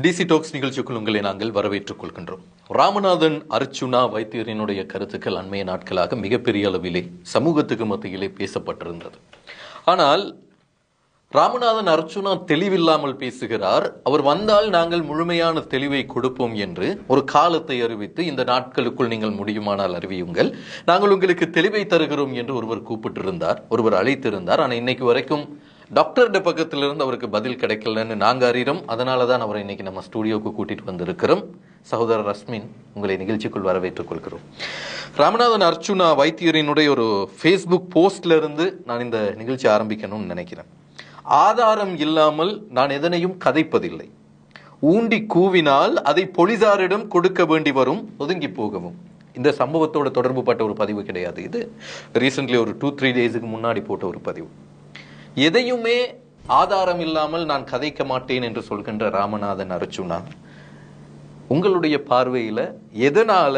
DC tax நிகழ்ச்சிக்குள் உங்களை நாங்கள் வரவேற்றுக் கொள்கின்றோம். ராமநாதன் அர்ச்சுனா வைத்தியரினுடைய கருத்துக்கள் அண்மைய நாட்களாக மிகப்பெரிய அளவிலே சமூகத்துக்கு மத்தியிலே பேசப்பட்டிருந்தது. ஆனால் ராமநாதன் அர்ச்சுனா தெளிவில்லாமல் பேசுகிறார். அவர் வந்தால் நாங்கள் முழுமையான தெளிவை கொடுப்போம் என்று ஒரு காலத்தை அறிவித்து, இந்த நாட்களுக்குள் நீங்கள் முடியுமானால் அறிவியுங்கள், நாங்கள் உங்களுக்கு தெளிவை தருகிறோம் என்று ஒருவர் கூப்பிட்டிருந்தார், ஒருவர் அழைத்திருந்தார். ஆனால் இன்னைக்கு வரைக்கும் டாக்டர்ட பக்கத்திலிருந்து அவருக்கு பதில் கிடைக்கலன்னு நாங்கள் அறிகிறோம். அதனால தான் அவரை இன்னைக்கு நம்ம ஸ்டூடியோவுக்கு கூட்டிட்டு வந்திருக்கிறோம். சகோதரர் ரஸ்மின், உங்களை நிகழ்ச்சிக்குள் வரவேற்றுக் கொள்கிறோம். ராமநாதன் அர்ச்சுனா வைத்தியரினுடைய ஒரு ஃபேஸ்புக் போஸ்ட்ல இருந்து நான் இந்த நிகழ்ச்சி ஆரம்பிக்கணும்னு நினைக்கிறேன். ஆதாரம் இல்லாமல் நான் எதனையும் கதைப்பதில்லை. ஊண்டி கூவினால் அதை போலீசாரிடம் கொடுக்க வேண்டி வரும், ஒதுங்கி போகவும். இந்த சம்பவத்தோட தொடர்பு பட்ட ஒரு பதிவு கிடையாது. இது ரீசென்ட்லி ஒரு 2-3 டேஸுக்கு முன்னாடி போட்ட ஒரு பதிவு. எதையுமே ஆதாரம் இல்லாமல் நான் கதைக்க மாட்டேன் என்று சொல்கின்ற ராமநாதன் அர்ச்சுனா, உங்களுடைய பார்வையில எதனால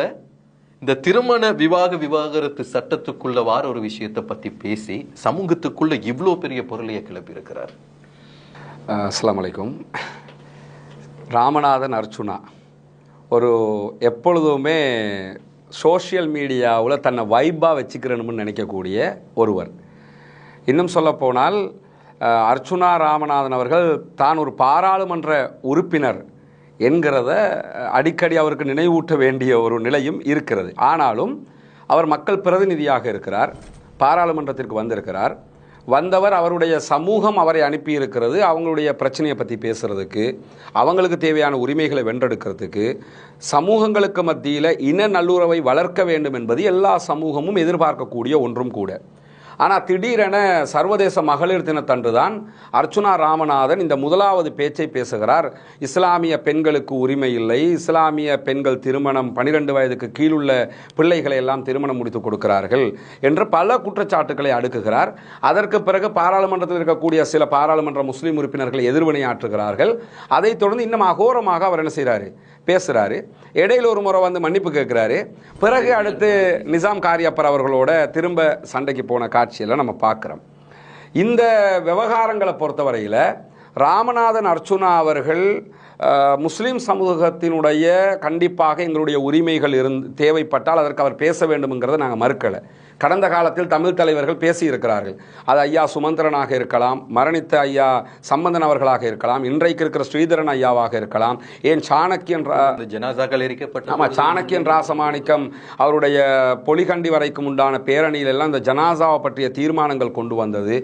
இந்த திருமண விவாகரத்து சட்டத்துக்குள்ள வார ஒரு விஷயத்தை பத்தி பேசி சமூகத்துக்குள்ள இவ்வளோ பெரிய பொருளையை கிளப்பி இருக்கிறார்? அஸ்ஸலாமு அலைக்கும். ராமநாதன் அர்ச்சுனா ஒரு எப்பொழுதுமே சோஷியல் மீடியாவில் தன்னை வைப்பாக வச்சுக்கிறணும்னு நினைக்கக்கூடிய ஒருவர். இன்னும் சொல்லப்போனால் அர்ச்சுனா ராமநாதன் அவர்கள் தான் ஒரு பாராளுமன்ற உறுப்பினர் என்கிறத அடிக்கடி அவருக்கு நினைவூட்ட வேண்டிய ஒரு நிலையும் இருக்கிறது. ஆனாலும் அவர் மக்கள் பிரதிநிதியாக இருக்கிறார், பாராளுமன்றத்திற்கு வந்திருக்கிறார். வந்தவர் அவருடைய சமூகம் அவரை அனுப்பியிருக்கிறது அவங்களுடைய பிரச்சனையை பற்றி பேசுகிறதுக்கு, அவங்களுக்கு தேவையான உரிமைகளை வென்றெடுக்கிறதுக்கு, சமூகங்களுக்கு மத்தியில் இன நல்லுறவை வளர்க்க வேண்டும் என்பது எல்லா சமூகமும் எதிர்பார்க்கக்கூடிய ஒன்றும் கூட. ஆனால் திடீரென சர்வதேச மகளிர் தினத்தன்று தான் அர்ச்சுனா ராமநாதன் இந்த முதலாவது பேச்சை பேசுகிறார். இஸ்லாமிய பெண்களுக்கு உரிமை இல்லை, இஸ்லாமிய பெண்கள் திருமணம் 12 வயதுக்கு கீழுள்ள பிள்ளைகளை எல்லாம் திருமணம் முடித்து கொடுக்கிறார்கள் என்று பல குற்றச்சாட்டுக்களை அடுக்குகிறார். அதற்கு பிறகு பாராளுமன்றத்தில் இருக்கக்கூடிய சில பாராளுமன்ற முஸ்லீம் உறுப்பினர்கள் எதிர்வினையாற்றுகிறார்கள். அதைத் தொடர்ந்து இன்னும் அகோரமாக அவர் என்ன செய்கிறாரு, பேசுகிறாரு. இடையில் ஒரு முறை வந்து மன்னிப்பு கேட்குறாரு. பிறகு அடுத்து நிசாம் காரியப்பர் அவர்களோட திரும்ப சண்டைக்கு போன காட்சியெல்லாம் நம்ம பார்க்குறோம். இந்த விவகாரங்களை பொறுத்தவரையில் ராமநாதன் அர்ச்சுனா அவர்கள் முஸ்லீம் சமூகத்தினுடைய கண்டிப்பாக எங்களுடைய உரிமைகள் தேவைப்பட்டால் அதற்கு அவர் பேச வேண்டும்ங்கிறத நாங்கள் மறுக்கலை. கடந்த காலத்தில் தமிழ் தலைவர்கள் பேசியிருக்கிறார்கள். அது ஐயா சுமந்திரனாக இருக்கலாம், மரணித்த ஐயா சம்பந்தன் அவர்களாக இருக்கலாம், இன்றைக்கு இருக்கிற ஸ்ரீதரன் ஐயாவாக இருக்கலாம், ஏன் சாணக்கியன் ஜனாசாக்கள் எரிக்கப்பட்ட ஆமாம் சாணக்கியன் ராசமாணிக்கம் அவருடைய பொலிகண்டி வரைக்கும் உண்டான பேரணியில் எல்லாம் இந்த ஜனாசாவை பற்றிய தீர்மானங்கள் கொண்டு வந்தது.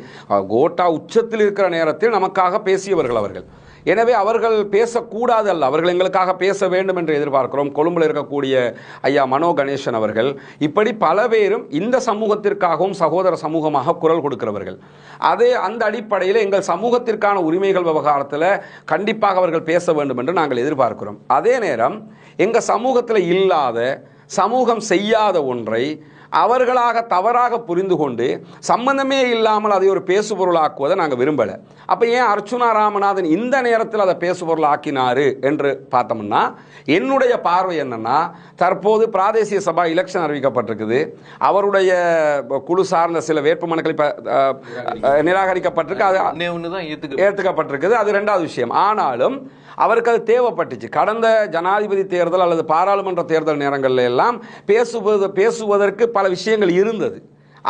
கோட்டா உச்சத்தில் இருக்கிற நேரத்தில் நமக்காக பேசியவர்கள் அவர்கள். எனவே அவர்கள் பேசக்கூடாது அல்ல, அவர்கள் எங்களுக்காக பேச வேண்டும் என்று எதிர்பார்க்கிறோம். கொழும்பில் இருக்கக்கூடிய ஐயா மனோ கணேசன் அவர்கள், இப்படி பல பேரும் இந்த சமூகத்திற்காகவும் சகோதர சமூகமாக குரல் கொடுக்கிறவர்கள். அந்த அடிப்படையில் எங்கள் சமூகத்திற்கான உரிமைகள் விவகாரத்தில் கண்டிப்பாக அவர்கள் பேச வேண்டும் என்று நாங்கள் எதிர்பார்க்கிறோம். அதே நேரம் எங்கள் சமூகத்தில் இல்லாத, சமூகம் செய்யாத ஒன்றை அவர்களாக தவறாக புரிந்து கொண்டு சம்பந்தமே இல்லாமல் அதை ஒரு பேசுபொருளாக்குவதை நாங்கள் விரும்பலை. அப்போ ஏன் அர்ச்சுனா ராமநாதன் இந்த நேரத்தில் அதை பேசுபொருள் ஆக்கினாரு என்று பார்த்தோம்னா, என்னுடைய பார்வை என்னன்னா, தற்போது பிராதேசிய சபா எலெக்ஷன் அறிவிக்கப்பட்டிருக்குது. அவருடைய குழு சார்ந்த சில வேட்புமனுக்கள் நிராகரிக்கப்பட்டிருக்கு, அது ஏற்றுக்கப்பட்டிருக்குது, அது 2வது விஷயம். ஆனாலும் அவருக்கு அது தேவைப்பட்டுச்சு. கடந்த ஜனாதிபதி தேர்தல் அல்லது பாராளுமன்ற தேர்தல் நேரங்களில் எல்லாம் பேசுவதற்கு பல விஷயங்கள் இருந்தது.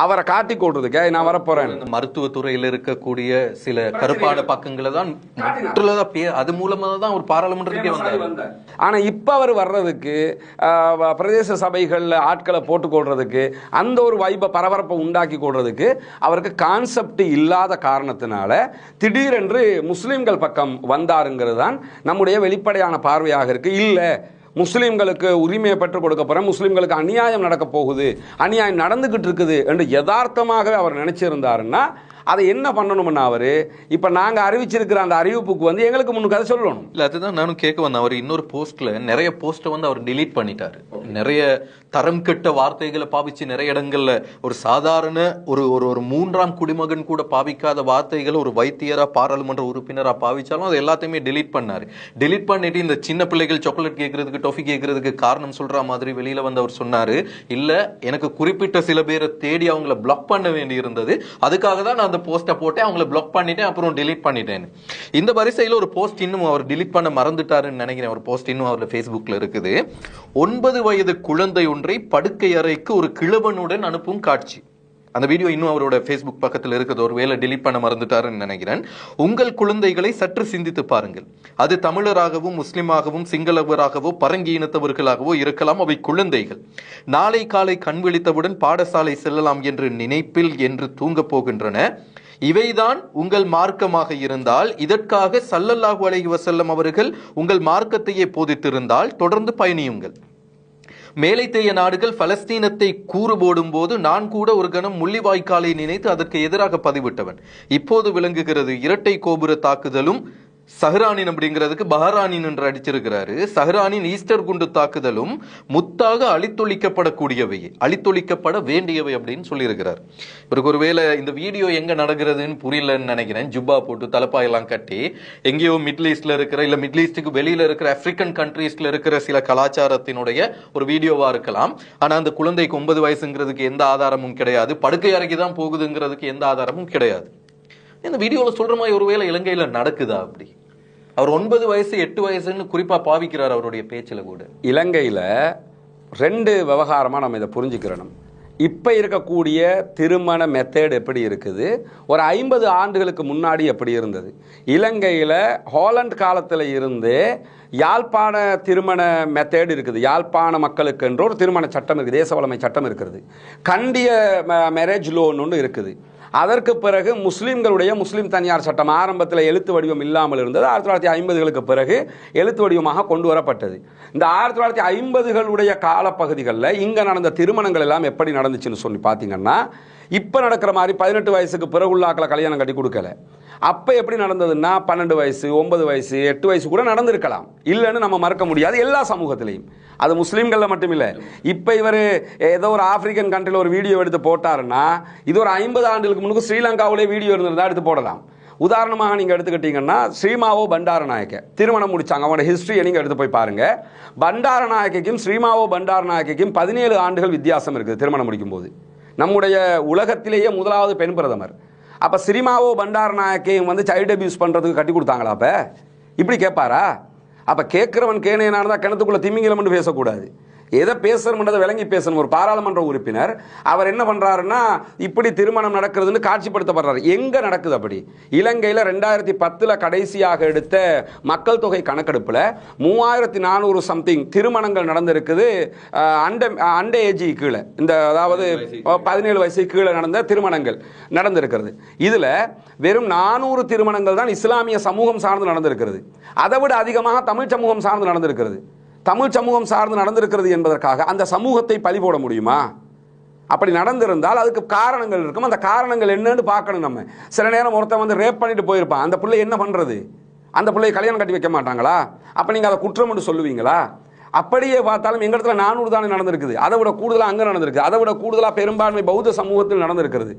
அவரை காட்டி கொள்றதுக்கு நான் வரப்போறேன். மருத்துவத்துறையில் இருக்கக்கூடிய சில கருப்பான பக்கங்களை தான் அது மூலமா தான் ஒரு பாராளுமன்றத்துக்கே வந்தார். ஆனா இப்ப அவர் வர்றதுக்கு பிரதேச சபைகள்ல ஆட்களை போட்டு கொள்றதுக்கு, அந்த ஒரு வைப பரபரப்பை உண்டாக்கி கொள்றதுக்கு அவருக்கு கான்செப்ட் இல்லாத காரணத்தினால திடீரென்று முஸ்லிம்கள் பக்கம் வந்தாருங்கிறது தான் நம்முடைய வெளிப்படையான பார்வையாக இருக்கு. இல்ல முஸ்லீம்களுக்கு உரிமையை பெற்றுக் கொடுக்க போகிறேன், முஸ்லீம்களுக்கு அநியாயம் நடக்க போகுது, அநியாயம் நடந்துகிட்டு இருக்குது என்று யதார்த்தமாகவே அவர் நினைச்சிருந்தாருன்னா அதை என்ன பண்ணணும்னா, அவர் இப்போ நாங்கள் அறிவிச்சிருக்கிற அந்த அறிவிப்புக்கு வந்து எங்களுக்கு முன்னுக்கு அதை சொல்லணும். இல்லை, அதுதான் நானும் கேட்க வந்தேன். அவர் இன்னொரு போஸ்ட்ல நிறைய போஸ்ட்டை வந்து அவர் டிலீட் பண்ணிட்டாரு. நிறைய தரம் கெட்ட வார்த்தைகளை பாவிச்சு நிறைய இடங்கள்ல ஒரு சாதாரண ஒரு 3ஆம் குடிமகன் கூட பாவிக்காத வார்த்தைகளை ஒரு வைத்தியரா பாராளுமன்ற உறுப்பினரா பாவிச்சாலும் அது எல்லாத்தையுமே டிலீட் பண்ணாரு. டிலீட் பண்ணிட்டு இந்த சின்ன பிள்ளைகள் சாக்லேட் கேட்கறதுக்கு, டொஃபி கேட்கறதுக்கு காரணம் சொல்ற மாதிரி வெளியில வந்து அவர் சொன்னாரு, இல்ல எனக்கு குறிப்பிட்ட சில பேரை தேடி அவங்கள பிளாக் பண்ண வேண்டி இருந்தது, அதுக்காக தான் நான் அந்த போஸ்ட்டை போட்டு அவங்களை பிளாக் பண்ணிட்டேன், அப்புறம் delete பண்ணிட்டேன். இந்த வரிசையில் ஒரு போஸ்ட் இன்னும் அவர் delete பண்ண மறந்துட்டாருன்னு நினைக்கிறேன். ஒரு போஸ்ட் இன்னும் அவரோட Facebookல இருக்குது. 9 வயது குழந்தை ஒன்றை படுக்கை அறைக்கு ஒரு கிழவனுடன் அனுப்பும் காட்சி. அந்த வீடியோ இன்னும் அவரோட ஃபேஸ்புக் பக்கத்தில் இருக்குது. ஒரு வேளை delete பண்ண மறந்துட்டாருன்னு நினைக்கிறேன். உங்கள் குழந்தைகளை சற்று சிந்தித்து பாருங்கள். அது தமிழராகவும் முஸ்லிமாகவும் சிங்களவராகவோ பரங்கி இனத்தவர்களாகவோ இருக்கலாம். அவை குழந்தைகள். நாளை காலை கண் விழித்தவுடன் பாடசாலை செல்லலாம் என்று நினைப்பில் என்று தூங்கப் போகின்றன. இவைதான் உங்கள் மார்க்கமாக இருந்தால், இதற்காக ஸல்லல்லாஹு அலைஹி வஸல்லம் அவர்கள் உங்கள் மார்க்கத்தையே போதித்திருந்தால் தொடர்ந்து பயணியுங்கள். மேலைத்தேய நாடுகள் பலஸ்தீனத்தை கூறு போடும் போது நான் கூட ஒரு கணம் முள்ளிவாய்க்காலை நினைத்து அதற்கு எதிராக பதிவிட்டவன். இப்போது விளங்குகிறது இரட்டை கோபுர தாக்குதலும் சஹ்ரானின் அப்படிங்கிறதுக்கு பஹரானின் என்று அடிச்சிருக்கிறாரு. சஹ்ரானின் ஈஸ்டர் குண்டு தாக்குதலும் முத்தாக அழித்தொழிக்கப்படக்கூடியவை, அழித்தொழிக்கப்பட வேண்டியவை அப்படின்னு சொல்லியிருக்கிறார். இவருக்கு ஒருவேளை இந்த வீடியோ எங்க நடக்கிறதுன்னு புரியலன்னு நினைக்கிறேன். ஜுப்பா போட்டு தலப்பாயெல்லாம் கட்டி எங்கேயோ மிடில் ஈஸ்ட்ல இருக்கிற, இல்ல மிடில் ஈஸ்டுக்கு வெளியில இருக்கிற ஆப்பிரிக்கன் கண்ட்ரீஸ்ல இருக்கிற சில கலாச்சாரத்தினுடைய ஒரு வீடியோவா இருக்கலாம். ஆனா அந்த குழந்தைக்கு 9 வயசுங்கிறதுக்கு எந்த ஆதாரமும் கிடையாது. படுக்கை அறைக்கு தான் போகுதுங்கிறதுக்கு எந்த ஆதாரமும் கிடையாது. இந்த வீடியோல சொல்ற மாதிரி ஒருவேளை இலங்கையில நடக்குதா? அப்படி அவர் 9 வயசு 8 வயசுன்னு குறிப்பா பாவிக்கிறார் அவருடைய பேச்சில கூட. இலங்கையில 2 விவகாரமா நம்ம இதை புரிஞ்சுக்கிறணும். இப்ப இருக்கக்கூடிய திருமண மெத்தட் எப்படி இருக்குது, ஒரு 50 ஆண்டுகளுக்கு முன்னாடி எப்படி இருந்தது. இலங்கையில ஹாலண்ட் காலத்துல இருந்து யாழ்ப்பாண திருமண மெத்தேட் இருக்குது. யாழ்ப்பாண மக்களுக்கு என்ற ஒரு திருமண சட்டம் இருக்குது, தேசவளமை சட்டம் இருக்கிறது. கண்டிய மேரேஜ் லோன் ஒன்று இருக்குது. அதற்கு பிறகு முஸ்லீம்களுடைய முஸ்லீம் தனியார் சட்டம் ஆரம்பத்தில் எழுத்து வடிவம் இல்லாமல் இருந்தது. 1950களுக்கு பிறகு எழுத்து வடிவமாக கொண்டு வரப்பட்டது. இந்த 1950களுடைய காலப்பகுதிகளில் இங்கே நடந்த திருமணங்கள் எல்லாம் எப்படி நடந்துச்சுன்னு சொல்லி பார்த்தீங்கன்னா, இப்போ நடக்கிற மாதிரி 18 வயசுக்கு பிறகு உள்ளாக்களை கல்யாணம் கட்டி கொடுக்கல. அப்போ எப்படி நடந்ததுன்னா 12 வயசு 9 வயசு 8 வயசு கூட நடந்திருக்கலாம், இல்லைன்னு நம்ம மறக்க முடியாது. எல்லா சமூகத்திலையும், அது முஸ்லீம்களில் மட்டும் இல்லை. இப்போ இவர் ஏதோ ஒரு ஆப்பிரிக்கன் கண்ட்ரியில் ஒரு வீடியோ எடுத்து போட்டாருன்னா, இது ஒரு 50 ஆண்டுகளுக்கு முன்னுக்கு ஸ்ரீலங்காவிலே வீடியோ இருந்திருந்தா எடுத்து போடலாம். உதாரணமாக நீங்கள் எடுத்துக்கிட்டீங்கன்னா, ஸ்ரீமாவோ பண்டாரநாயக்க திருமணம் முடிச்சாங்க. அவங்களோட ஹிஸ்டரியை நீங்கள் எடுத்து போய் பாருங்க. பண்டாரநாயக்கைக்கும் ஸ்ரீமாவோ பண்டாரநாயக்கைக்கும் 17 ஆண்டுகள் வித்தியாசம் இருக்குது திருமணம் முடிக்கும் போது. நம்முடைய உலகத்திலேயே முதலாவது பெண் பிரதமர். அப்போ ஸ்ரீமாவோ பண்டாரநாயக்கையும் வந்து சைல்டு அபியூஸ் பண்ணுறதுக்கு கட்டி கொடுத்தாங்களா? அப்போ இப்படி கேட்பாரா? அப்போ கேட்குறவன் கேணையனாக தான் கிணத்துக்குள்ளே திமிங்கிலம்னு பேசக்கூடாது. எதை பேசணும்ன்றதை விளங்கி பேசணும். ஒரு பாராளுமன்ற உறுப்பினர் அவர் என்ன பண்றாருன்னா, இப்படி திருமணம் நடக்கிறதுன்னு காட்சிப்படுத்தப்படுறாரு. எங்க நடக்குது அப்படி? இலங்கையில் 2010 கடைசியாக எடுத்த மக்கள் தொகை கணக்கெடுப்பில் 3400 சம்திங் திருமணங்கள் நடந்திருக்குது. அண்டர் ஏஜ் கீழே, இந்த அதாவது 17 வயசு கீழே நடந்த திருமணங்கள் நடந்திருக்கிறது. இதுல வெறும் 400 திருமணங்கள் தான் இஸ்லாமிய சமூகம் சார்ந்து நடந்திருக்கிறது. அதை விட அதிகமாக தமிழ் சமூகம் சார்ந்து நடந்திருக்கிறது. தமிழ் சமூகம் சார்ந்து நடந்திருக்கிறது என்பதற்காக அந்த சமூகத்தை பழி போட முடியுமா? அப்படி நடந்திருந்தால் அதுக்கு காரணங்கள் இருக்கும். அந்த காரணங்கள் என்னன்னு பார்க்கணும். நம்ம சில நேரம் ஒருத்தன் வந்து ரேப் பண்ணிட்டு போயிருப்பான், அந்த பிள்ளை என்ன பண்றது? அந்த பிள்ளையை கல்யாணம் கட்டி வைக்க மாட்டாங்களா? அப்ப நீங்க அதை குற்றம் என்று சொல்லுவீங்களா? அப்படியே பார்த்தாலும் எங்க இடத்துல 400 தானே நடந்திருக்குது. அதை விட கூடுதலா அங்க நடந்திருக்கு. அதை விட கூடுதலா பெரும்பான்மை பௌத்த சமூகத்தில் நடந்திருக்கிறது.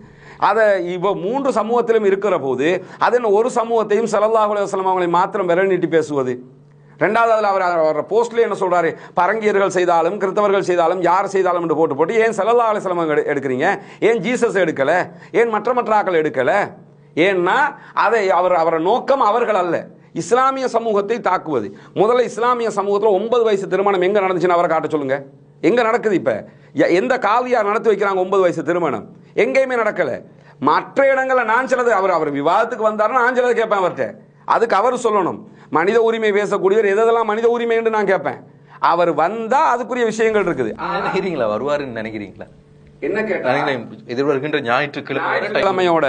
அதை இவ 3 சமூகத்திலும் இருக்கிற போது அது ஒரு சமூகத்தையும் ஸல்லல்லாஹு அலைஹி வஸல்லம் அவங்களை மாத்திரம் விரல் நீட்டி பேசுவது. ரெண்டாவது அதில் அவர் போஸ்ட்ல என்ன சொல்றாரு? பரங்கியர்கள் செய்தாலும் கிறிஸ்தவர்கள் செய்தாலும் யார் செய்தாலும் என்று போட்டு ஏன் ஸல்லல்லாஹு அலைஹி வஸல்லம் எடுக்கிறீங்க? ஏன் ஜீசஸ் எடுக்கல? ஏன் மற்ற ஆக்கள் எடுக்கல? ஏன்னா அதை அவர நோக்கம் அவர்கள் அல்ல, இஸ்லாமிய சமூகத்தை தாக்குவது. முதல்ல இஸ்லாமிய சமூகத்தில் 9 வயசு திருமணம் எங்க நடந்துச்சுன்னு அவரை காட்ட சொல்லுங்க. எங்க நடக்குது? இப்ப எந்த காவியார் நடத்தி வைக்கிறாங்க 9 வயசு திருமணம்? எங்கேயுமே நடக்கல. மற்ற இடங்களில் நான் சிலது அவர் விவாதத்துக்கு வந்தாருன்னா நான் சிலது கேட்பேன் அவர்கிட்ட. அதுக்கு அவர் சொல்லணும். மனித உரிமை பேசக்கூடியவர் எதெல்லாம் மனித உரிமை என்று நான் கேட்பேன். அவர் வந்தா அதுக்குரிய விஷயங்கள் இருக்குது. நினைக்கிறீங்களா வருவாருன்னு நினைக்கிறீங்களா? என்ன கேட்டாங்க? எதிர்வருகின்ற ஞாயிற்றுக்கிழமையோட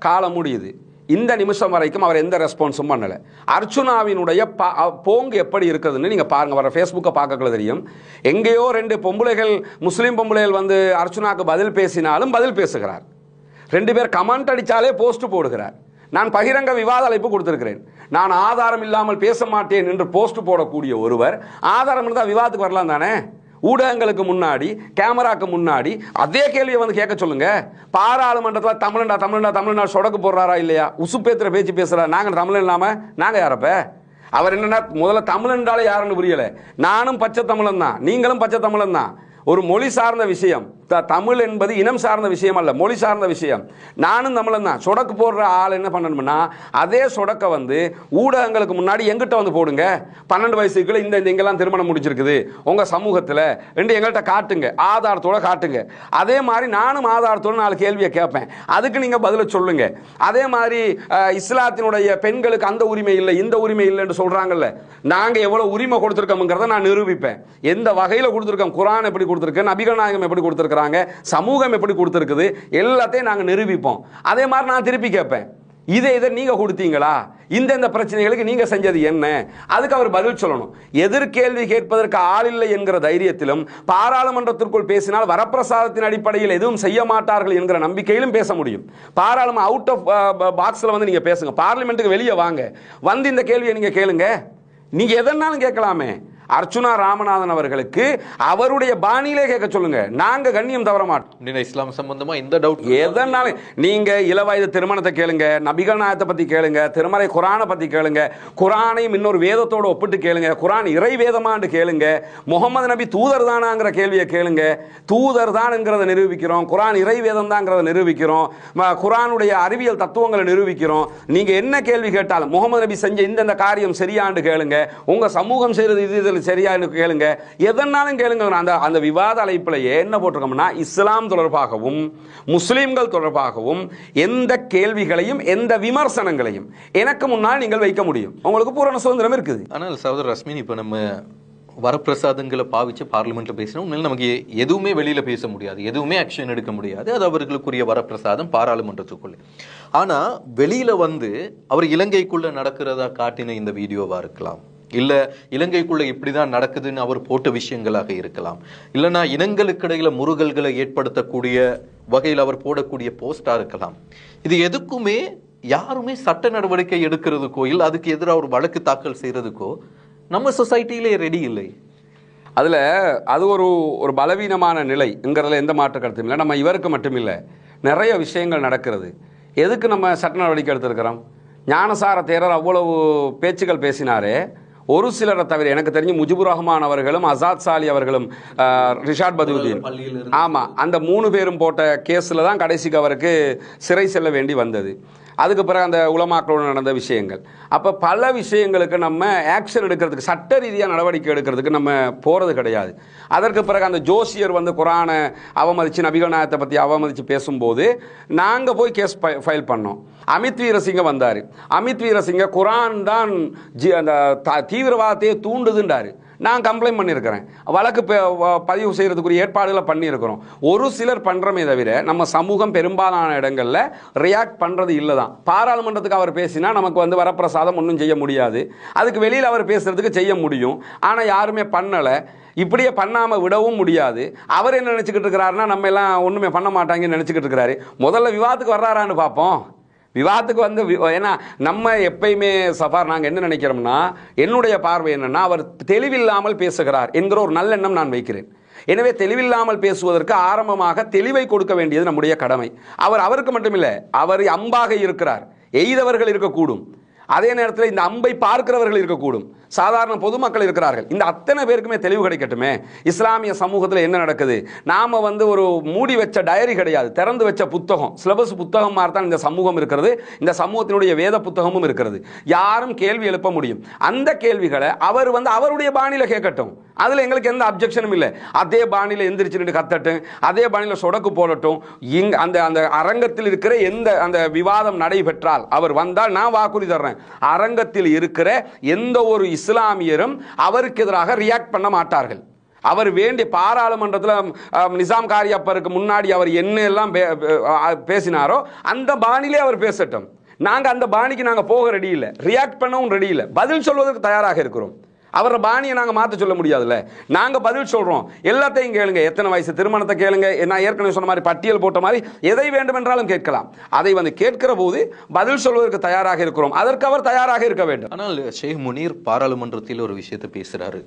காலம் முடியுது. இந்த நிமிஷம் வரைக்கும் அவர் எந்த ரெஸ்பான்ஸும் பண்ணல. அர்ச்சுனாவினுடைய போங்கு எப்படி இருக்குதுன்னு நீங்க பாருங்க. வர ஃபேஸ்புக்கை பார்க்கல தெரியும். எங்கேயோ 2 பொம்பளைகள், முஸ்லீம் பொம்பளைகள் வந்து அர்ச்சுனாக்கு பதில் பேசினாலும் பதில் பேசுகிறார். 2 பேர் கமெண்ட் அடிச்சாலே போஸ்ட் போடுகிறார். நான் பகிரங்க விவாத அழைப்பு கொடுத்திருக்கிறேன். நான் ஆதாரம் இல்லாமல் பேச மாட்டேன் என்று போஸ்ட் போடக்கூடிய ஒருவர் ஆதாரம் இருந்தால் விவாதத்துக்கு வரலாம் தானே? ஊடகங்களுக்கு முன்னாடி, கேமராக்கு முன்னாடி அதே கேள்வியை வந்து கேட்க சொல்லுங்க. பாராளுமன்றத்தில் தமிழ்நாடு சொடக்கு போடுறாரா இல்லையா? உசுப்பேத்திர பேச்சு பேசுறாரு. நாங்கள் தமிழ் இல்லாம நாங்க யாரப்ப? அவர் என்னன்னா, முதல்ல தமிழ் என்றாலே யாருன்னு புரியல. நானும் பச்சை தமிழன் தான், நீங்களும் பச்சை தமிழன் தான். ஒரு மொழி சார்ந்த விஷயம், தமிழ் என்பது இனம் சார்ந்த விஷயம் அல்ல, மொழி சார்ந்த விஷயம். நானும் தமிழன் தான். சொடக்கு போடுற ஆள் என்ன பண்ணணும்னா அதே சொடக்கை வந்து ஊடகங்களுக்கு முன்னாடி எங்கிட்ட வந்து போடுங்க. 12 வயசுக்குள்ள இந்த இங்கெல்லாம் திருமணம் முடிச்சிருக்குது உங்க சமூகத்தில் என்று எங்கள்கிட்ட காட்டுங்க, ஆதாரத்தோட காட்டுங்க. அதே மாதிரி நானும் ஆதாரத்தோட 4 கேள்வியை கேட்பேன், அதுக்கு நீங்க பதில சொல்லுங்க. அதே மாதிரி இஸ்லாத்தினுடைய பெண்களுக்கு அந்த உரிமை இல்லை இந்த உரிமை இல்லை என்று சொல்றாங்கல்ல, நாங்க எவ்வளவு உரிமை கொடுத்திருக்கோம்ங்கிறத நான் நிரூபிப்பேன். எந்த வகையில் கொடுத்திருக்கோம், குர்ஆன் எப்படி கொடுத்திருக்கு, நபிகள் நாயகம் எப்படி கொடுத்திருக்காங்க, சமூகம் எப்படி கொடுத்திருக்குது, எல்லாத்தையும் நாங்க நிரூபிப்போம். அதே மாதிரி நான் திருப்பி கேட்பேன், இதை நீங்க கொடுத்தீங்களா, இந்த பிரச்சனைகளுக்கு நீங்க செஞ்சது என்ன, அதுக்கு அவர் பதில் சொல்லணும். எதிர்கேள்வி கேட்பதற்கு ஆள் இல்லை என்கிற தைரியத்திலும் பாராளுமன்றத்திற்குள் பேசினால் வரப்பிரசாதத்தின் அடிப்படையில் எதுவும் செய்ய மாட்டார்கள் என்கிற நம்பிக்கையிலும் பேச முடியும். பாராளுமன்ற அவுட் ஆஃப் பாக்ஸ்ல வந்து நீங்க பேசுங்க, பார்லிமெண்ட்டுக்கு வெளியே வாங்க, வந்து இந்த கேள்வியை நீங்க கேளுங்க. நீங்க எதனாலும் கேட்கலாமே. அர்ச்சுனா ராமநாதன் அவர்களுக்கு அவருடைய பாணியிலே கேட்க சொல்லுங்க, நாங்க கண்ணியம் தவற மாட்டோம். இஸ்லாம் சம்பந்தமா இந்த டவுட் எதனாலும் நீங்க இளவயது திருமணத்தை கேளுங்க, நபிகள் நாயகத்தை பத்தி கேளுங்க, திருமறை குர்ஆனை பத்தி கேளுங்க, குர்ஆனையும் இன்னொரு வேதத்தோடு ஒப்பிட்டு கேளுங்க, குர்ஆன் இறை வேதமான்னு கேளுங்க, முகமது நபி தூதர் தானாங்கிற கேள்வியை கேளுங்க. தூதர் தான்ங்கிறத நிரூபிக்கிறோம், குர்ஆன் இறை வேதம் தான்ங்கிறத நிரூபிக்கிறோம், குர்ஆனுடைய அறிவியல் தத்துவங்களை நிரூபிக்கிறோம். நீங்க என்ன கேள்வி கேட்டாலும் முகமது நபி செஞ்ச இந்த காரியம் சரியான்னு கேளுங்க, உங்க சமூகம் செய்யறது இது சரியானு கேளுங்க, எதனாலும் கேளுங்க. அந்த விவாத அழைப்பிலேயே என்ன போட்டிருக்கோம்னா இஸ்லாம் தொடர்பாகவும் முஸ்லிம்கள் தொடர்பாகவும் எந்த கேள்விகளையும் எந்த விமர்சனங்களையும் எனக்கு முன்னால் நீங்கள் வைக்க முடியும், உங்களுக்கு பூரண சுதந்திரம் இருக்குது. ஆனால் சகோதரர் ரஸ்மின், இப்போ நம்ம வரப்பிரசாதங்களை பாவிச்சு பார்லிமெண்ட்ல பேசினோம், நமக்கு எதுவுமே வெளியில பேச முடியாது, எதுவுமே ஆக்ஷன் எடுக்க முடியாது, அது அவர்களுக்குரிய வரப்பிரசாதம் பாராளுமன்றத்துக்குள்ளே. ஆனா வெளியில வந்து அவர் இலங்கைக்குள்ள நடக்கிறதா காட்டின இந்த வீடியோவா இருக்கலாம், இல்ல இலங்கைக்குள்ள இப்படிதான் நடக்குதுன்னு அவர் போட்ட விஷயங்களாக இருக்கலாம், இல்லைன்னா இனங்களுக்கு இடையில முருகல்களை ஏற்படுத்தக்கூடிய வகையில் அவர் போடக்கூடிய போஸ்டா இருக்கலாம். இது எதுக்குமே யாருமே சட்ட நடவடிக்கை எடுக்கிறதுக்கோ இல்ல அதுக்கு எதிராக ஒரு வழக்கு தாக்கல் செய்யறதுக்கோ நம்ம சொசைட்டிலே ரெடி இல்லை. அதுல அது ஒரு பலவீனமான நிலைங்கிறதுல எந்த மாற்று கருத்தும் இல்லை. நம்ம இவருக்கு மட்டும் இல்லை, நிறைய விஷயங்கள் நடக்கிறது. எதுக்கு நம்ம சட்ட நடவடிக்கை எடுத்திருக்கிறோம்? ஞானசார தேரர் அவ்வளவு பேச்சுக்கள் பேசினாரே, ஒரு சிலரை தவிர எனக்கு தெரிஞ்சு முஜிபுர் ரஹ்மான் அவர்களும் அசாத் சாலி அவர்களும் ரிஷாட் பதுவுதீன், ஆமா, அந்த 3 பேரும் போட்ட கேஸ்ல தான் கடைசிக்கு அவருக்கு சிறை செல்ல வேண்டி வந்தது. அதுக்கு பிறகு அந்த உலமாக்களோடு நடந்த விஷயங்கள். அப்போ பல விஷயங்களுக்கு நம்ம ஆக்ஷன் எடுக்கிறதுக்கு சட்ட ரீதியாக நடவடிக்கை எடுக்கிறதுக்கு நம்ம போகிறது கிடையாது. அதற்கு பிறகு அந்த ஜோசியர் வந்து குர்ஆனை அவமதித்து நபிகள் நாயகத்தை பற்றி அவமதித்து பேசும்போது நாங்கள் போய் கேஸ் ஃபைல் பண்ணோம். அமித் வீரசிங்க வந்தார். அமித் வீரசிங்க குர்ஆன் தான் அந்த தீவிரவாதத்தையே தூண்டுதுன்றாரு. நான் கம்ப்ளைண்ட் பண்ணியிருக்கிறேன், வழக்கு பதிவு செய்கிறதுக்குரிய ஏற்பாடுகளை பண்ணியிருக்கிறோம். ஒரு சிலர் பண்ணுறமே தவிர நம்ம சமூகம் பெரும்பாலான இடங்களில் ரியாக்ட் பண்ணுறது இல்லை தான். பாராளுமன்றத்துக்கு அவர் பேசினா நமக்கு வந்து வரப்பிரசாதம் ஒன்றும் செய்ய முடியாது, அதுக்கு வெளியில் அவர் பேசுகிறதுக்கு செய்ய முடியும், ஆனால் யாருமே பண்ணலை. இப்படியே பண்ணாமல் விடவும் முடியாது. அவர் என்ன நினச்சிக்கிட்டு இருக்கிறாருன்னா நம்ம எல்லாம் ஒன்றுமே பண்ண மாட்டாங்கன்னு நினச்சிக்கிட்டு இருக்கிறாரு. முதல்ல விவாதத்துக்கு வர்றாரான்னு பார்ப்போம். விவாதத்துக்கு வந்து ஏன்னா நம்ம எப்பயுமே சஃபார் நாங்கள் என்ன நினைக்கிறோம்னா, என்னுடைய பார்வை என்னன்னா அவர் தெளிவில்லாமல் பேசுகிறார் என்கிற ஒரு நல்லெண்ணம் நான் வைக்கிறேன். எனவே தெளிவில்லாமல் பேசுவதற்கு ஆரம்பமாக தெளிவை கொடுக்க வேண்டியது நம்முடைய கடமை. அவருக்கு மட்டுமில்லை, அவர் அம்பாக இருக்கிறார், எய்தவர்கள் இருக்கக்கூடும், அதே நேரத்தில் இந்த அம்பை பார்க்கிறவர்கள் இருக்கக்கூடும், சாதாரண பொதுமக்கள் இருக்கிறார்கள். இந்த அத்தனை பேருக்குமே தெளிவு கிடைக்கட்டுமே. இஸ்லாமிய சமூகத்தில் என்ன நடக்குது? நாம வந்து ஒரு மூடி வச்ச டயரி கிடையாது, திறந்து வச்ச புத்தகம், சிலபஸ் புத்தகம் மாதிரி தான் இந்த சமூகம் இருக்கிறது. இந்த சமூகத்தினுடைய வேத புத்தகமும் இருக்கிறது. யாரும் கேள்வி எழுப்ப முடியும். அந்த கேள்விகளை அவர் வந்து அவருடைய பாணியில கேட்கட்டும், அதுல எங்களுக்கு எந்த அப்ஜெக்ஷனும் இல்லை. அதே பாணியில எந்திரிச்சு கத்தட்டும், அதே பாணியில சொடக்கு போடட்டும். அந்த அந்த அரங்கத்தில் இருக்கிற எந்த அந்த விவாதம் நடைபெற்றால் அவர் வந்தால் நான் வாக்குறுதி தர்றேன், அரங்கத்தில் இருக்கிற எந்த ஒரு இஸ்லாமியரும் அவருக்கு எதிராக ரியாக்ட் பண்ண மாட்டார்கள். அவர் வேண்டிய பாராளுமன்றத்தில் நிசாம் காரியப்பருக்கு முன்னாடி அவர் என்ன எல்லாம் பேசினாரோ அந்த பாணியிலே அவர் பேசட்டும். நாங்கள் அந்த பாணிக்கு நாங்கள் போக ரெடி இல்லை, ரியாக்ட் பண்ணவும் ரெடி இல்லை, பதில் சொல்வதற்கு தயாராக இருக்கிறோம். அவரை பாணியை நாங்கள் மாற்ற சொல்ல முடியாதுல்ல, நாங்கள் பதில் சொல்கிறோம். எல்லாத்தையும் கேளுங்க, எத்தனை வயசு திருமணத்தை கேளுங்க, நான் ஏற்கனவே சொன்ன மாதிரி பட்டியல் போட்ட மாதிரி எதை வேண்டுமென்றாலும் கேட்கலாம். அதை வந்து கேட்கிற போது பதில் சொல்வதற்கு தயாராக இருக்கிறோம், அதற்கு அவர் தயாராக இருக்க வேண்டும். ஆனால் ஷேக் முனீர் பாராளுமன்றத்தில் ஒரு விஷயத்தை பேசுகிறாரு.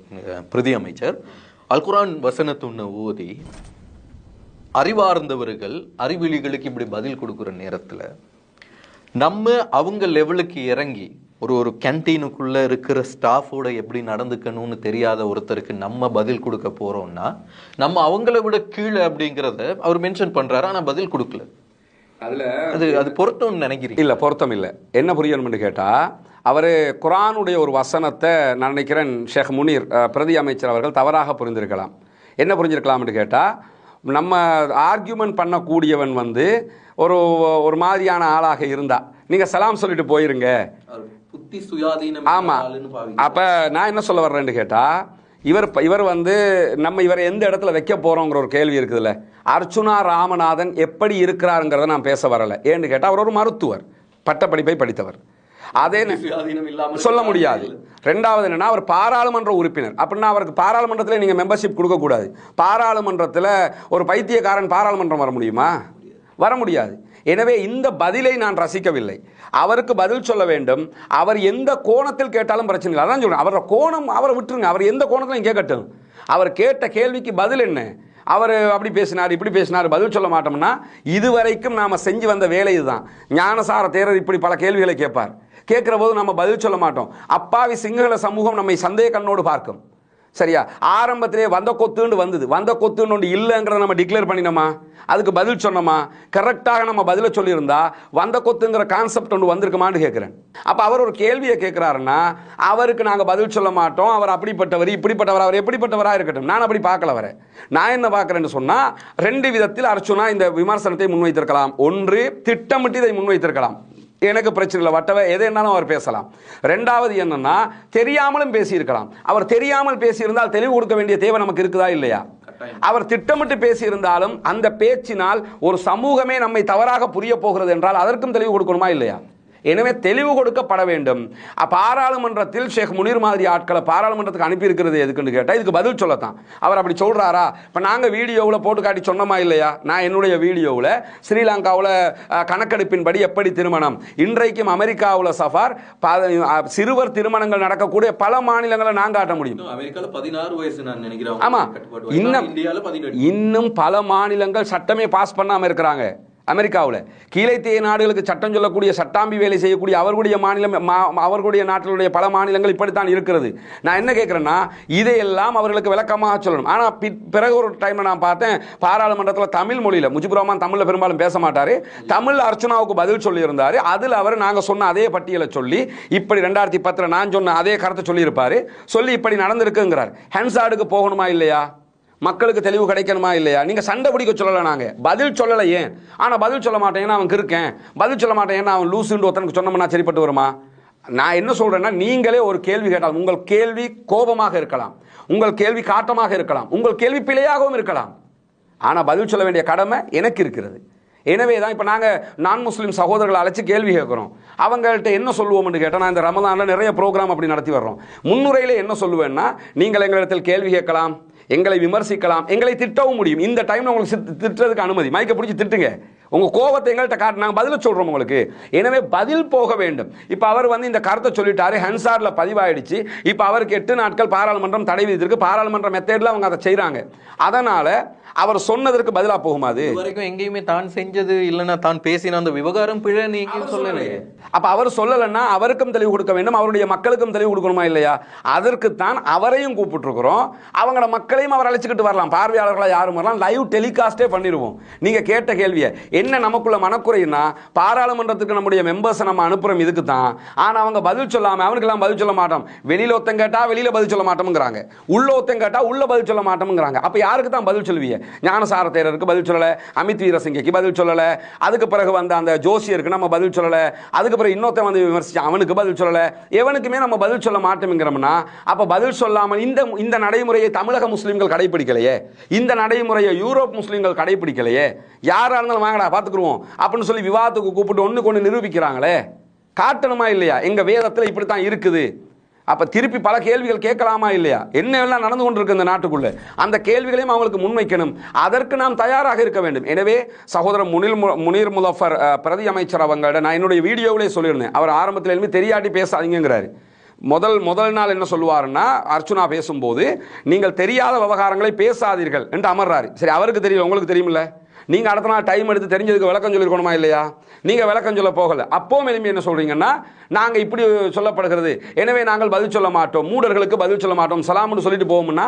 பிரதி அமைச்சர் அல் குர்ஆன் வசனத்துன்னு ஓதி அறிவார்ந்தவர்கள் அறிவிலிகளுக்கு இப்படி பதில் கொடுக்குற நேரத்தில் நம்ம அவங்க லெவலுக்கு இறங்கி ஒரு கேன்டீனுக்குள்ள இருக்கிற ஸ்டாஃபோட எப்படி நடந்துக்கணும்னு தெரியாத ஒருத்தருக்கு நம்ம பதில் கொடுக்க போறோம்னா நம்ம அவங்கள விட கீழே அப்படிங்கிறத அவர் மென்ஷன் பண்றாரு, ஆனா பதில் கொடுக்கல. அது பொருத்தம்னு நினைக்கிறீங்க? இல்ல, பொருத்தம் இல்லை. என்ன புரியணும்னு கேட்டா, அவர் குர்ஆனுடைய ஒரு வசனத்தை நான் நினைக்கிறேன் ஷேக் முனீர் பிரதி அமைச்சர் அவர்கள் தவறாக புரிந்திருக்கலாம். என்ன புரிஞ்சிருக்கலாம்னு கேட்டால், நம்ம ஆர்கியூமெண்ட் பண்ணக்கூடியவன் வந்து ஒரு மாதிரியான ஆளாக இருந்தா நீங்கள் சலாம் சொல்லிட்டு போயிருங்க. ஆமாம். அப்போ நான் என்ன சொல்ல வர்றேன்னு கேட்டால், இவர் வந்து நம்ம இவரை எந்த இடத்துல வைக்க போகிறோங்கிற ஒரு கேள்வி இருக்குதுல்ல. அர்ச்சுனா ராமநாதன் எப்படி இருக்கிறாருங்கிறத நான் பேச வரலை. ஏன்னு கேட்டால், அவர் ஒரு மருத்துவர், பட்டப்படிப்பை படித்தவர். அதே சொல்ல முடியாது. ரெண்டாவது என்னன்னா, அவர் பாராளுமன்ற உறுப்பினர். அப்படின்னா அவருக்கு பாராளுமன்றத்தில் நீங்கள் மெம்பர்ஷிப் கொடுக்கக்கூடாது. பாராளுமன்றத்தில் ஒரு பைத்தியக்காரன் பாராளுமன்றம் வர முடியுமா? வர முடியாது. எனவே இந்த பதிலை நான் ரசிக்கவில்லை. அவருக்கு பதில் சொல்ல வேண்டும். அவர் எந்த கோணத்தில் கேட்டாலும் பிரச்சனை இல்லை. அதான் சொல்றேன், அவரோட கோணம் அவரை விட்டுருங்க. அவர் எந்த கோணத்திலும் கேட்கட்டும். அவர் கேட்ட கேள்விக்கு பதில் என்ன? அவர் அப்படி பேசினார், இப்படி பேசினார், பதில் சொல்ல மாட்டோம்னா, இதுவரைக்கும் நாம் செஞ்சு வந்த வேலை இதுதான். ஞானசார தேரர் இப்படி பல கேள்விகளை கேட்பார். கேட்கிற போது நம்ம பதில் சொல்ல மாட்டோம். அப்பாவி சிங்கள சமூகம் நம்மை சந்தேக கண்ணோடு பார்க்கும். சரியா? ஆரம்பத்திலே வந்த கொத்துன்னு வந்தது, வந்த கொத்துன்னு ஒன்று இல்லைங்கிறத நம்ம டிக்ளேர் பண்ணினோமா? அதுக்கு பதில் சொன்னோமா? கரெக்டாக நம்ம பதிலை சொல்லியிருந்தா வந்த கொத்துங்கிற கான்செப்ட் ஒன்று வந்திருக்குமான்னு கேட்குறேன். அப்போ அவர் ஒரு கேள்வியை கேட்குறாருன்னா அவருக்கு நாங்கள் பதில் சொல்ல மாட்டோம். அவர் அப்படிப்பட்டவர், இப்படிப்பட்டவர், அவர் எப்படிப்பட்டவராக இருக்கட்டும். நான் அப்படி பார்க்கல. வர நான் என்ன பார்க்குறேன்னு சொன்னால், ரெண்டு விதத்தில் அர்ச்சுனா இந்த விமர்சனத்தை முன்வைத்திருக்கலாம். ஒன்று, திட்டமிட்டு இதை முன்வைத்திருக்கலாம். எனக்கு பிரச்சனை இல்லை, வட்டவை எது என்னாலும் அவர் பேசலாம். ரெண்டாவது என்னன்னா, தெரியாமலும் பேசியிருக்கலாம். அவர் தெரியாமல் பேசியிருந்தால் தெளிவு கொடுக்க வேண்டிய தேவை நமக்கு இருக்குதா இல்லையா? அவர் திட்டமிட்டு பேசியிருந்தாலும் அந்த பேச்சினால் ஒரு சமூகமே நம்மை தவறாக புரிய போகிறது என்றால் அதற்கும் தெளிவு கொடுக்கணுமா இல்லையா? எனவே தெளிவு கொடுக்கப்பட வேண்டும். பாராளுமன்றத்தில் ஷேக் முனீர் மாதிரி ஆட்களை பாராளுமன்றத்துக்கு அனுப்பியிருக்கிறது எதுக்குன்னு கேட்டால், இதுக்கு பதில் சொல்லத்தான். அவர் அப்படி சொல்கிறாரா? இப்போ நாங்கள் வீடியோவில் போட்டு காட்டி சொன்னோமா இல்லையா? நான் என்னுடைய வீடியோவில் ஸ்ரீலங்காவில் கணக்கெடுப்பின்படி எப்படி திருமணம், இன்றைக்கும் அமெரிக்காவில் சஃபார், சிறுவர் திருமணங்கள் நடக்கக்கூடிய பல மாநிலங்களை நான் காட்ட முடியும். அமெரிக்காவில் 16 வயசு நான் நினைக்கிறேன். ஆமாம், இன்னும் பல மாநிலங்கள் சட்டமே பாஸ் பண்ணாமல் இருக்கிறாங்க. அமெரிக்காவில் கீழைத்தேய நாடுகளுக்கு சட்டம் சொல்லக்கூடிய சட்டாம்பி வேலை செய்யக்கூடிய அவர்களுடைய மாநிலம், அவர்களுடைய நாட்டினுடைய பல மாநிலங்கள் இப்படித்தான் இருக்கிறது. நான் என்ன கேட்குறேன்னா, இதையெல்லாம் அவர்களுக்கு விளக்கமாக சொல்லணும். ஆனால் பிறகு ஒரு டைமில் நான் பார்த்தேன், பாராளுமன்றத்தில் தமிழ் மொழியில் முஜிபுர் ரஹ்மான் தமிழில் பெரும்பாலும் பேச மாட்டார், தமிழ் அர்ச்சுனாவுக்கு பதில் சொல்லியிருந்தார். அதில் அவர் நாங்கள் சொன்ன அதே பட்டியலை சொல்லி, இப்படி 2010 நான் சொன்ன அதே கருத்தை சொல்லியிருப்பார். சொல்லி இப்படி நடந்திருக்குங்கிறார். ஹென்சாடுக்கு போகணுமா இல்லையா? மக்களுக்கு தெளிவு கிடைக்கணுமா இல்லையா? நீங்கள் சண்டை பிடிக்க சொல்லலை, நாங்கள் பதில் சொல்லலை. ஏன்? ஆனால் பதில் சொல்ல மாட்டேன், அவன் இருக்கேன். பதில் சொல்ல மாட்டேன், அவன் லூசுன்னு ஒருத்தனுக்கு சொன்னோம்னா சரிப்பட்டு வருமா? நான் என்ன சொல்கிறேன்னா, நீங்களே ஒரு கேள்வி கேட்டால், உங்கள் கேள்வி கோபமாக இருக்கலாம், உங்கள் கேள்வி காட்டமாக இருக்கலாம், உங்கள் கேள்வி பிழையாகவும் இருக்கலாம். ஆனால் பதில் சொல்ல வேண்டிய கடமை எனக்கு இருக்கிறது. எனவே தான் இப்போ நாங்கள் நான் முஸ்லீம் சகோதரர்களை அழைச்சி கேள்வி கேட்குறோம். அவங்கள்ட்ட என்ன சொல்லுவோம்னு கேட்டால், நான் இந்த ரமதானில் நிறைய ப்ரோக்ராம் அப்படி நடத்தி வர்றோம். முன்னுரையில் என்ன சொல்லுவேன்னா, நீங்கள் எங்களிடத்தில் கேள்வி கேட்கலாம், எங்களை விமர்சிக்கலாம், எங்களை திட்டவும் முடியும். இந்த டைம்ல உங்களுக்கு திட்டுறதுக்கு அனுமதி, மைக்கை பிடிச்சி திட்டுங்க, உங்கள் கோபத்தை எங்கள்கிட்ட காட்டு, நாங்கள் பதில் சொல்கிறோம் உங்களுக்கு. எனவே பதில் போக வேண்டும். இப்போ அவர் வந்து இந்த கருத்தை சொல்லிட்டாரு, ஹன்சாரில் பதிவாயிடுச்சு. இப்போ அவருக்கு 8 நாட்கள் பாராளுமன்றம் தடை விதித்திருக்கு. பாராளுமன்ற மெத்தேடில் அவங்க அதை செய்கிறாங்க. அதனால் அவர் சொன்னதற்கு பதிலாக போகுமா? அது வரைக்கும் எங்கேயுமே தான் செஞ்சது இல்லைன்னா தான் பேசின அந்த விவகாரம் பிழை நீங்க சொல்லலையே. அப்போ அவர் சொல்லலைன்னா அவருக்கும் தெளிவு கொடுக்க வேண்டும், அவருடைய மக்களுக்கும் தெளிவு கொடுக்கணுமா இல்லையா? அதற்குத்தான் அவரையும் கூப்பிட்டுருக்குறோம். அவங்களோட மக்களையும் அவர் அழைச்சிக்கிட்டு வரலாம், பார்வையாளர்களாக யாரும் வரலாம், லைவ் டெலிகாஸ்டே பண்ணிடுவோம். நீங்கள் கேட்ட கேள்வியை என்ன நமக்குள்ள மனக்குறைன்னா, பாராளுமன்றத்துக்கு நம்முடைய மெம்பர்ஸை நம்ம அனுப்புகிறோம் இதுக்கு தான். ஆனால் அவங்க பதில் சொல்லாமல், அவனுக்கெல்லாம் பதில் சொல்ல மாட்டோம். வெளியில் ஒருத்தன் கேட்டால் வெளியில் பதில் சொல்ல மாட்டோம்ங்கிறாங்க, உள்ள ஒருத்தன் கேட்டால் உள்ள பதில் சொல்ல மாட்டோம்ங்கிறாங்க. அப்போ யாருக்கு தான் பதில் சொல்லுவீங்க? ஞானசார தேரருக்கு பதில் சொல்லலை, அமித் வீரசிங்கைக்கு பதில் சொல்லலை, அதுக்கு பிறகு வந்த அந்த ஜோசியருக்கு நம்ம பதில் சொல்லலை, அதுக்கு பிறகு இன்னொருத்தன் வந்து விமர்சிச்சு அவனுக்கு பதில் சொல்லலை. எவனுக்குமே நம்ம பதில் சொல்ல மாட்டோம்ங்கிறோம்னா, அப்போ பதில் சொல்லாமல் இந்த நடைமுறையை தமிழக முஸ்லீம்கள் கடைபிடிக்கலையே, இந்த நடைமுறையை யூரோப் முஸ்லீம்கள் கடைபிடிக்கலையே, யாராக இருந்தாலும் வாங்கடா பார்த்துக்குருவோம் அப்படின்னு சொல்லி விவாதத்துக்கு கூப்பிட்டு ஒன்றுக்கு ஒன்று நிரூபிக்கிறாங்களே, காட்டணுமா இல்லையா? எங்கள் வேதத்தில் இப்படி தான் இருக்குது. அப்போ திருப்பி பல கேள்விகள் கேட்கலாமா இல்லையா? என்னெல்லாம் நடந்து கொண்டிருக்கு இந்த நாட்டுக்குள்ளே, அந்த கேள்விகளையும் அவங்களுக்கு முன்வைக்கணும். அதற்கு நாம் தயாராக இருக்க வேண்டும். எனவே சகோதரர் முனீர் முலஃபர் பிரதி அமைச்சர் அவங்கள்ட்ட நான் என்னுடைய வீடியோவிலே சொல்லியிருந்தேன், அவர் ஆரம்பத்தில் தெரியாட்டி பேசாதீங்கிறாரு. முதல் நாள் என்ன சொல்லுவாருன்னா, அர்ச்சுனா பேசும்போது நீங்கள் தெரியாத விவகாரங்களை பேசாதீர்கள் என்று அமர்றாரு. சரி, அவருக்கு தெரியும், உங்களுக்கு தெரியுமில்ல, நீங்கள் அடுத்த நாள் டைம் எடுத்து தெரிஞ்சதுக்கு விளக்கம் சொல்லியிருக்கணுமா இல்லையா? நீங்கள் விளக்கம் சொல்ல போகலை. அப்போவும் எளிமையாக என்ன சொல்கிறீங்கன்னா, நாங்கள் இப்படி சொல்லப்படுகிறது, எனவே நாங்கள் பதில் சொல்ல மாட்டோம், மூடர்களுக்கு பதில் சொல்ல மாட்டோம், சலாம்னு சொல்லிட்டு போவோம்னா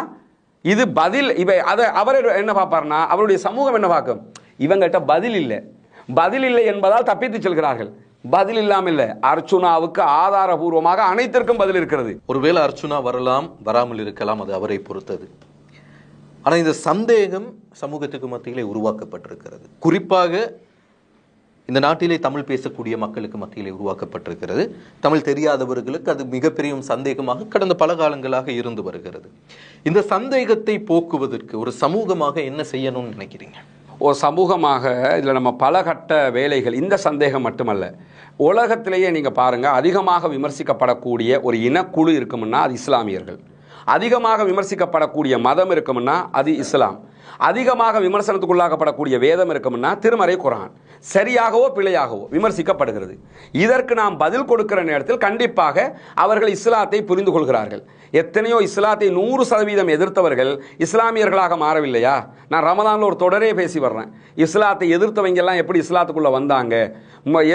இது பதில். அதை அவர் என்ன பார்ப்பார்னா, அவருடைய சமூகம் என்ன பார்க்கும், இவங்ககிட்ட பதில் இல்லை என்பதால் தப்பித்து செல்கிறார்கள். பதில் இல்லாமல் இல்லை, அர்ச்சுனாவுக்கு ஆதாரபூர்வமாக அனைத்திற்கும் பதில் இருக்கிறது. ஒருவேளை அர்ச்சுனா வரலாம், வராமல் இருக்கலாம், அது அவரை பொறுத்தது. ஆனால் இந்த சந்தேகம் சமூகத்துக்கு மத்தியிலே உருவாக்கப்பட்டிருக்கிறது. குறிப்பாக இந்த நாட்டிலே தமிழ் பேசக்கூடிய மக்களுக்கு மத்தியிலே உருவாக்கப்பட்டிருக்கிறது. தமிழ் தெரியாதவர்களுக்கு அது மிகப்பெரிய சந்தேகமாக கடந்த பல காலங்களாக இருந்து வருகிறது. இந்த சந்தேகத்தை போக்குவதற்கு ஒரு சமூகமாக என்ன செய்யணும்னு நினைக்கிறீங்க? ஒரு சமூகமாக இதில் நம்ம பல கட்ட வேலைகள், இந்த சந்தேகம் மட்டுமல்ல, உலகத்திலேயே நீங்கள் பாருங்கள், அதிகமாக விமர்சிக்கப்படக்கூடிய ஒரு இனக்குழு இருக்கும்னா அது இஸ்லாமியர்கள். அதிகமாக விமர்சிக்கப்படக்கூடிய மதம் இருக்கும்னா அது இஸ்லாம். அதிகமாக விமர்சனத்துக்குள்ளாக்கப்படக்கூடிய வேதம் இருக்கும்னா திருமறை குர்ஆன். சரியாகவோ பிழையாகவோ விமர்சிக்கப்படுகிறது. இதற்கு நாம் பதில் கொடுக்கிற நேரத்தில் கண்டிப்பாக அவர்கள் இஸ்லாத்தை புரிந்து கொள்கிறார்கள். எத்தனையோ இஸ்லாத்தை 100% எதிர்த்தவர்கள் இஸ்லாமியர்களாக மாறவில்லையா? நான் ரமதானில் ஒரு தொடரே பேசி வர்றேன். இஸ்லாத்தை எதிர்த்தவங்க எல்லாம் எப்படி இஸ்லாத்துக்குள்ளே வந்தாங்க,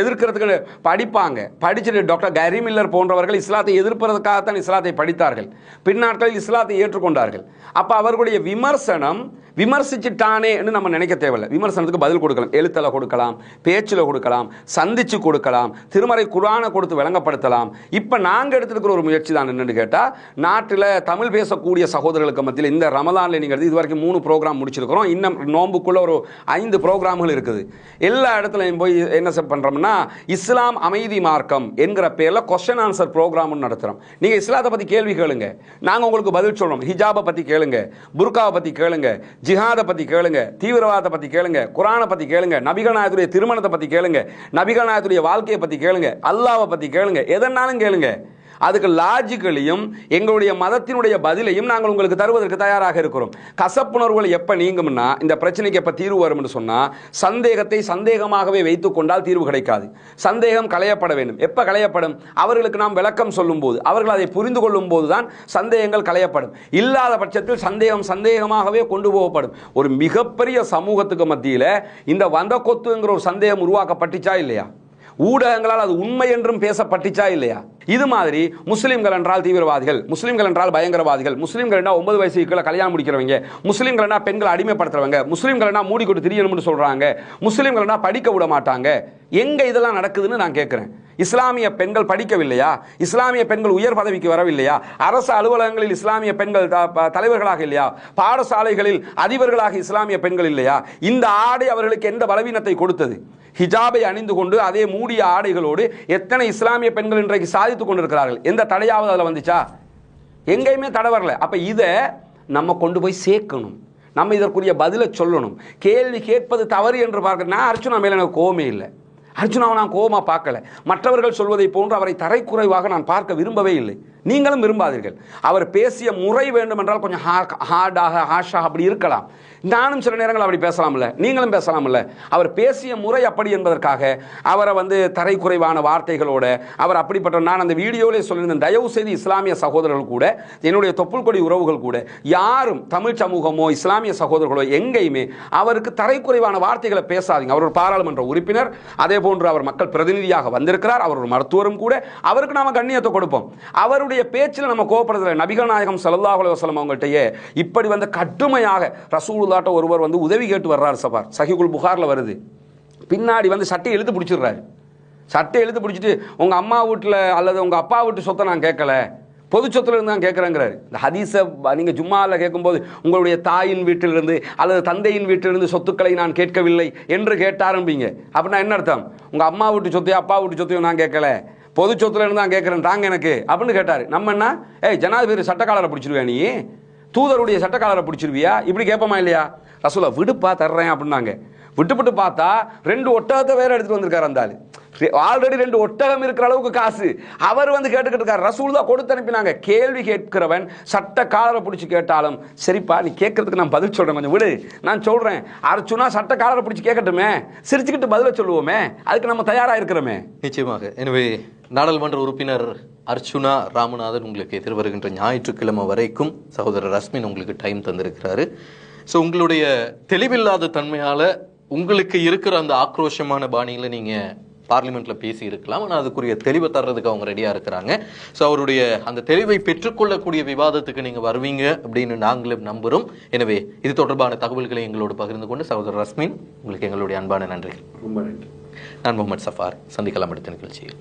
எதிர்க்கிறதுக்கு படிப்பாங்க. படிச்சுட்டு டாக்டர் கேரி மில்லர் போன்றவர்கள் இஸ்லாத்தை எதிர்ப்பதற்காகத்தான் இஸ்லாத்தை படித்தார்கள். பின்னாட்களில் இஸ்லாத்தை ஏற்றுக்கொண்டார்கள். அப்போ அவர்களுடைய விமர்சனம் விமர்சிச்சுட்டானே என்று நம்ம நினைக்க தேவையில்லை. விமர்சனத்துக்கு பதில் கொடுக்கலாம், எழுத்தில் கொடுக்கலாம், பேச்சில் கொடுக்கலாம், சந்திச்சு கொடுக்கலாம், திருமறை குர்ஆனை கொடுத்து விளங்கப்படுத்தலாம். இப்போ நாங்கள் எடுத்துருக்கிற ஒரு முயற்சி தான் என்னென்னு கேட்டால், நாட்டில் தமிழ் பேசக்கூடிய சகோதரர்களுக்கு மத்தியில் இந்த ரமலானில் நீங்கள் இது வரைக்கும் 3 ப்ரோக்ராம் முடிச்சிருக்கிறோம். இன்னும் நோம்புக்குள்ளே ஒரு 5 ப்ரோக்ராம்கள் இருக்குது. எல்லா இடத்துலையும் போய் என்ன பண்ணுறோம்னா, இஸ்லாம் அமைதி மார்க்கம் என்கிற பேரில் கொஸ்டின் ஆன்சர் ப்ரோக்ராம் நடத்துகிறோம். நீங்கள் இஸ்லாத்தை பற்றி கேள்வி கேளுங்க, நாங்கள் உங்களுக்கு பதில் சொல்கிறோம். ஹிஜாபை பற்றி கேளுங்க, புர்காவை பற்றி கேளுங்க, ஜிஹாதை பற்றி கேளுங்க, தீவிரவாதத்தை பற்றி கேளுங்க, குர்ஆனை பற்றி கேளுங்க, நபிகள் நாயகத்துடைய திருமணத்தை பற்றி கேளுங்க, நபிகள் நாயகத்துடைய வாழ்க்கையை பற்றி கேளுங்க, அல்லாஹ்வை பற்றி கேளுங்க, எதனாலும் கேளுங்க. அதுக்கு லாஜிக்கலையும் எங்களுடைய மதத்தினுடைய பதிலையும் நாங்கள் உங்களுக்கு தருவதற்கு தயாராக இருக்கிறோம். கசப்புணர்வுகள் எப்போ நீங்கும்னா, இந்த பிரச்சனைக்கு எப்போ தீர்வு வரும்னு சொன்னால், சந்தேகத்தை சந்தேகமாகவே வைத்துக் கொண்டால் தீர்வு கிடைக்காது. சந்தேகம் களையப்பட வேண்டும். எப்போ களையப்படும்? அவர்களுக்கு நாம் விளக்கம் சொல்லும் போது, அவர்கள் அதை புரிந்து கொள்ளும் போது தான் சந்தேகங்கள் களையப்படும். இல்லாத பட்சத்தில் சந்தேகம் சந்தேகமாகவே கொண்டு போகப்படும். ஒரு மிகப்பெரிய சமூகத்துக்கு மத்தியில் இந்த வந்த கொத்துங்கிற ஒரு சந்தேகம் உருவாக்கப்பட்டுச்சா இல்லையா? ஊடகங்களால் அது உண்மை என்றும் பேசப்பட்டுச்சா இல்லையா? இது மாதிரி முஸ்லிம்கள் என்றால் தீவிரவாதிகள், முஸ்லிம்கள் என்றால் பயங்கரவாதிகள், முஸ்லிம்கள் என்றால் 9 வயசுக்கு கீழே கல்யாணம் முடிக்கிறவங்க, முஸ்லிம்கள் என்றால் பெண்களை அடிமைப்படுத்துறவங்க, முஸ்லிம்கள் என்றால் மூடிக்கொண்டு திரியணும்னு சொல்றாங்க, முஸ்லிம்கள் என்றால் படிக்க விட மாட்டாங்க. எங்க இதெல்லாம் நடக்குதுன்னு நான் கேட்கிறேன். இஸ்லாமிய பெண்கள் படிக்கவில்லையா? இஸ்லாமிய பெண்கள் உயர் பதவிக்கு வரவில்லையா? அரசு அலுவலகங்களில் இஸ்லாமிய பெண்கள் தலைவர்களாக இல்லையா? பாடசாலைகளில் அதிபர்களாக இஸ்லாமிய பெண்கள் இல்லையா? இந்த ஆடை அவர்களுக்கு எந்த பலவீனத்தை கொடுத்தது? ஹிஜாபை அணிந்து கொண்டு அதே மூடிய ஆடைகளோடு எத்தனை இஸ்லாமிய பெண்கள் இன்றைக்கு சாதித்துக் கொண்டிருக்கிறார்கள். எந்த தடையாவது அதில் வந்துச்சா? எங்கேயுமே தடை வரல. அப்போ இதை நம்ம கொண்டு போய் சேர்க்கணும். நம்ம இதற்குரிய பதிலை சொல்லணும். கேள்வி கேட்பது தவறு என்று பார்க்க, நான் அர்ச்சுனா மேலே எனக்கு கோவமே இல்லை. அர்ச்சுனாவை நான் கோபமாக பார்க்கல. மற்றவர்கள் சொல்வதை போன்று அவரை தரைக்குறைவாக நான் பார்க்க விரும்பவே இல்லை. நீங்களும் விரும்பாதீர்கள். அவர் பேசிய முறை வேண்டும் என்றால் கொஞ்சம் ஹார்டாக ஹாஷாக அப்படி இருக்கலாம். நானும் சில நேரங்கள் அப்படி பேசலாம்ல, நீங்களும் பேசலாம்ல. அவர் பேசிய முறை அப்படி என்பதற்காக அவரை தரைக்குறைவான வார்த்தைகளோட அவர் அப்படிப்பட்ட, நான் அந்த வீடியோவிலே சொல்லியிருந்தேன், தயவு செய்து இஸ்லாமிய சகோதரர்கள் கூட, என்னுடைய தொப்புள் கொடி உறவுகள் கூட, யாரும் தமிழ் சமூகமோ இஸ்லாமிய சகோதரர்களோ எங்கேயுமே அவருக்கு தரைக்குறைவான வார்த்தைகளை பேசாதீங்க. அவர் ஒரு பாராளுமன்ற உறுப்பினர், அதே போன்று அவர் மக்கள் பிரதிநிதியாக வந்திருக்கிறார், அவர் ஒரு மருத்துவரும் கூட. அவருக்கு நாம கண்ணியத்தை கொடுப்போம். அவருடைய பேச்சில் நம்ம கோபப்படுறதில்லை. நபிகள் நாயகம் ஸல்லல்லாஹு அலைஹி வஸல்லம் அவங்கள்ட்டயே இப்படி கடுமையாக ரசூலுல்லாஹ் ஒருவர் உதவி கேட்டு வர்றார். சபார் சஹீஹுல் புகாரில் வருது. பின்னாடி சட்டை இழுத்து பிடிச்சிடுறாரு. சட்டை இழுத்து பிடிச்சிட்டு, உங்க அம்மா வீட்டில் அல்லது உங்க அப்பா வீட்டு சொத்தை நான் கேட்கல, பொது சொத்துல இருந்து தான் கேட்குறேங்கிறாரு. இந்த ஹதீஸை நீங்கள் ஜும்மாவில் கேட்கும்போது, உங்களுடைய தாயின் வீட்டிலிருந்து அல்லது தந்தையின் வீட்டிலிருந்து சொத்துக்களை நான் கேட்கவில்லை என்று கேட்டாரும்பீங்க. அப்படின்னா என்ன அர்த்தம்? உங்கள் அம்மா வீட்டு சொத்தையோ அப்பா வீட்டு சொத்தையோ நான் கேட்கல, பொது சொத்துல இருந்து தான் கேட்குறேன் தாங்க எனக்கு அப்படின்னு கேட்டார். நம்ம என்ன, ஜனாதிபதி சட்டக்காலரை பிடிச்சிருவியா, நீ தூதருடைய சட்டக்காலரை பிடிச்சிருவியா, இப்படி கேட்போமா இல்லையா? ரசூலா விடுப்பா தர்றேன் அப்படின்னாங்க. விட்டுப்பட்டு பார்த்தா 2 ஒட்டகத்தை வேற எடுத்துட்டு வந்திருக்காரு. அந்த ஆளு ஆல்ரெடி 2 ஒட்டகம் இருக்கிற அளவுக்கு காசு அவர் கேட்டுக்கிட்டு இருக்காரு. ரசூல் தான் கொடுத்து அனுப்பினாங்க. கேள்வி கேட்கிறவன் சட்ட காலரை பிடிச்சி கேட்டாலும், சரிப்பா நீ கேட்கறதுக்கு நான் பதில் சொல்றேன், கொஞ்சம் விடு, நான் சொல்றேன். அர்ச்சுனா சட்ட காலரை பிடிச்சி கேட்கட்டுமே, சிரிச்சுக்கிட்டு பதில சொல்லுவோமே, அதுக்கு நம்ம தயாரா இருக்கிறோமே. நிச்சயமாக. எனவே நாடாளுமன்ற உறுப்பினர் அர்ச்சுனா ராமநாதன் உங்களுக்கு எதிர்வருகின்ற ஞாயிற்றுக்கிழமை வரைக்கும் சகோதரர் ரஸ்மின் உங்களுக்கு டைம் தந்திருக்கிறாரு. ஸோ உங்களுடைய தெளிவில்லாத தன்மையால் உங்களுக்கு இருக்கிற அந்த ஆக்ரோஷமான பாணியில் நீங்கள் பார்லிமெண்ட்டில் பேசி இருக்கலாம். ஆனால் அதுக்குரிய தெளிவை தர்றதுக்கு அவங்க ரெடியாக இருக்கிறாங்க. ஸோ அவருடைய அந்த தெளிவை பெற்றுக்கொள்ளக்கூடிய விவாதத்துக்கு நீங்கள் வருவீங்க அப்படின்னு நாங்களும் நம்புகிறோம். எனவே இது தொடர்பான தகவல்களை எங்களோடு பகிர்ந்து கொண்டு சகோதரர் ரஸ்மின் உங்களுக்கு எங்களுடைய அன்பான நன்றிகள். ரொம்ப நன்றி. நான் முகமது சஃபார். சந்திக்கலாம் அடுத்த நிகழ்ச்சியில்.